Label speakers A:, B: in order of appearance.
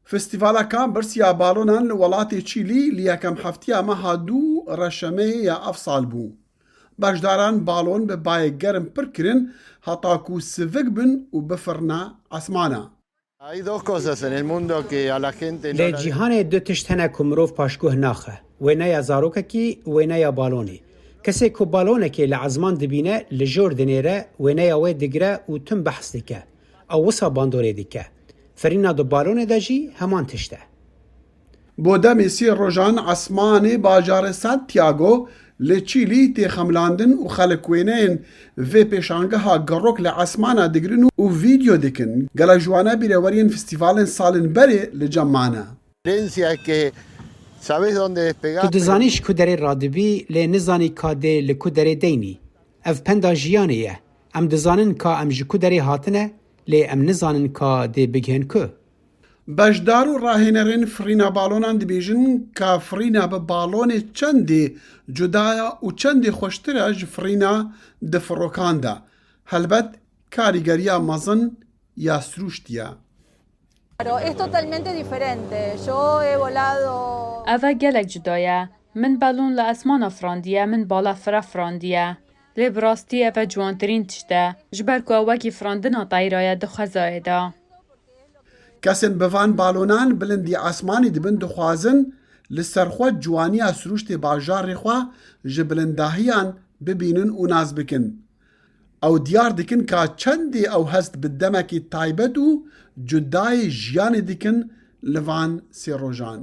A: فستیڤالەکە برسیا باڵۆنان لە وڵاتی چیلی لە یەکەم هەفتەیە مەها 2 ڕەشەمەیە یا ئەف ساڵ بوو. بەشداران باڵۆن بە بایەک گەرم پڕکردن هەتاکو سڤک بن و بفڕنە ئەسمانە.
B: لە جیهانê du tişt hene ku mirov paşguh naxe, wêneya zarokekî, wêneya balonê. Kesê ku balonekê li ezman dibîne li jor dinêre, wêneya wê digire û tim behs dike. Ew wisa bandorê dike. Ferîna di balonê de jî heman tişt e.
A: بۆ دەمێ سێ ڕۆژان ئەسمانê bajarê Santiago li Çîlî tê xemlandin û xelek wêneyên vê pêşangeha gerok li esmana digirin û vîdeo dikin. Gelek ji wan bîreweriyên festîvalên salên berê li cem mane.
B: Tu dizanî ji ku derê radibî lê nizanî ka dê li ku derê deynî. Ev penda jiyanê ye. Em dizanin ka em ji ku derê hatine lê em nizanin ka dê bigihên ku.
A: Beşdar û rahênerên firîna balonan dibêjin ka firîna bi balonê çendê cudaya û çendê xweştir e ji firîna di firokan de. Helbet karîgeriya mezin ya srûşt ye.
C: Ev gelek cuda ye. Min balon li esmana firandiye, min bala fira firandiye. Lê bi rastî ev e ciwantirîn tişt e. Ji ber ku ew wekî firandina tayraye di xwezayê de.
A: Kesên bi van balonan bilindî esmanî dibin dixwazin li serxwe ciwaniya srûştê bajarê xwe ji bilindahiyan bibînin û naz bikin. Ew diyar dikin ka çendê ew hest bi demekî taybet û cudayê jiyanê dikin li van sê rojan.